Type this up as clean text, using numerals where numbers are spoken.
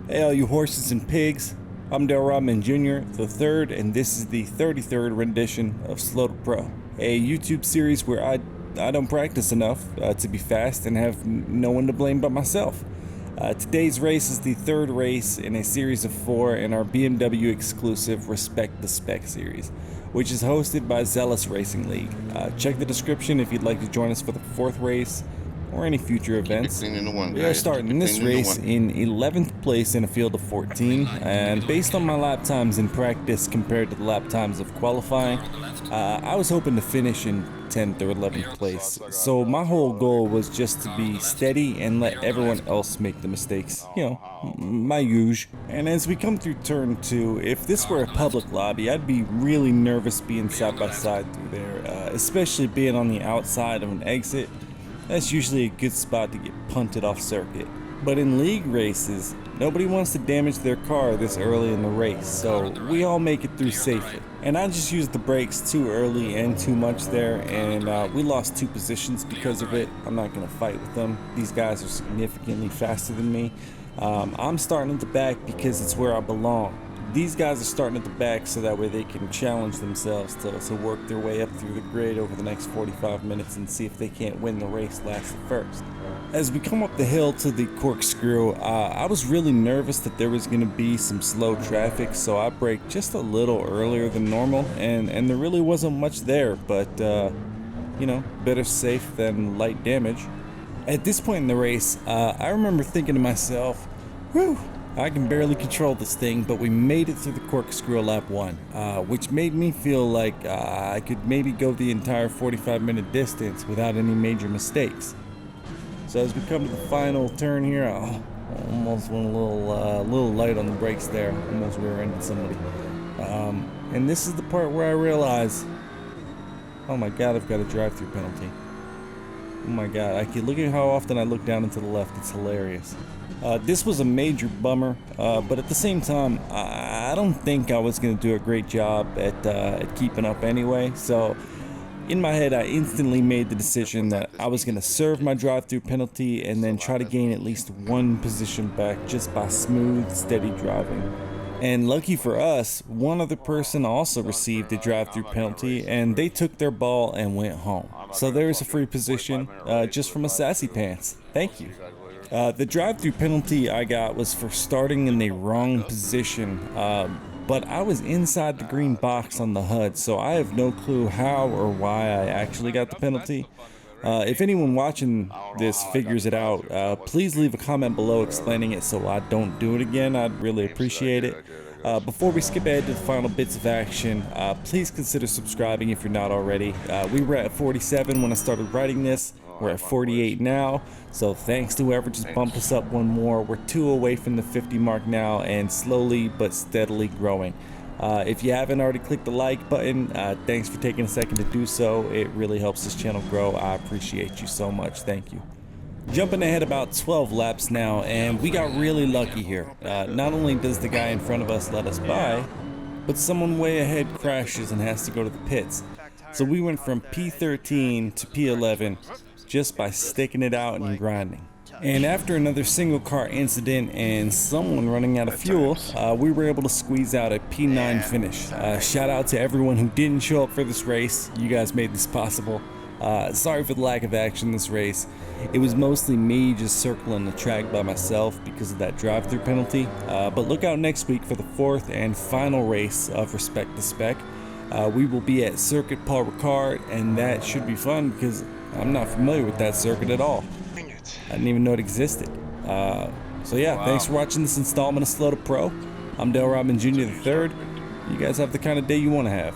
Hey all you horses and pigs, I'm Dale Rodman Jr. the third, and this is the 33rd rendition of Slow to Pro, a YouTube series where I don't practice enough to be fast and have no one to blame but myself. Today's race is the third race in a series of 4 in our BMW exclusive Respect the Spec series, which is hosted by Zealous Racing League. Check the description if you'd like to join us for the 4th race or any future events. We are starting this race in 11th place in a field of 14, and based on my lap times in practice compared to the lap times of qualifying, I was hoping to finish in 10th or 11th place. So my whole goal was just to be steady and let everyone else make the mistakes, you know, my usual. And as we come through turn 2, if this were a public lobby, I'd be really nervous being side by side through there, especially being on the outside of an exit. That's usually a good spot to get punted off circuit. But in league races, nobody wants to damage their car this early in the race, so we all make it through safely. And I just used the brakes too early and too much there, and we lost 2 positions because of it. I'm not gonna fight with them. These guys are significantly faster than me. I'm starting at the back because it's where I belong. These guys are starting at the back so that way they can challenge themselves to work their way up through the grid over the next 45 minutes and see if they can't win the race last at first. As we come up the hill to the corkscrew, I was really nervous that there was going to be some slow traffic, so I braked just a little earlier than normal, and there really wasn't much there, but you know, better safe than light damage. At this point in the race, I remember thinking to myself, whew, I can barely control this thing, but we made it through the corkscrew lap 1, which made me feel like I could maybe go the entire 45-minute distance without any major mistakes. So as we come to the final turn here, I almost went a little light on the brakes there, almost rear-ended somebody. And this is the part where I realize, oh my god, I've got a drive-through penalty. Oh my god, I can look at how often I look down and to the left, it's hilarious. This was a major bummer, but at the same time, I don't think I was going to do a great job at keeping up anyway, so in my head I instantly made the decision that I was going to serve my drive-through penalty and then try to gain at least 1 position back just by smooth, steady driving. And lucky for us, one other person also received a drive-through penalty and they took their ball and went home. So there's a free position just from a sassy pants. Thank you. The drive-through penalty I got was for starting in the wrong position, but I was inside the green box on the HUD, so I have no clue how or why I actually got the penalty. If anyone watching this figures it out, please leave a comment below explaining it so I don't do it again. I'd really appreciate it. Before we skip ahead to the final bits of action, please consider subscribing if you're not already. We were at 47 when I started writing this. We're at 48 now, so thanks to whoever just bumped us up 1 more. We're 2 away from the 50 mark now and slowly but steadily growing. If you haven't already clicked the like button, thanks for taking a second to do so. It really helps this channel grow. I appreciate you so much. Thank you. Jumping ahead about 12 laps now, and we got really lucky here. Not only does the guy in front of us let us by, but someone way ahead crashes and has to go to the pits. So we went from P13 to P11 just by sticking it out and grinding. And after another single car incident and someone running out of fuel, we were able to squeeze out a P9 finish. Shout out to everyone who didn't show up for this race. You guys made this possible. Sorry for the lack of action this race. It was mostly me just circling the track by myself because of that drive-through penalty. But look out next week for the 4th and final race of Respect the Spec. We will be at Circuit Paul Ricard, and that should be fun because I'm not familiar with that circuit at all. I didn't even know it existed. So yeah, thanks for watching this installment of Slow to Pro. I'm Dale Rodman Jr. the third. You guys have the kind of day you want to have.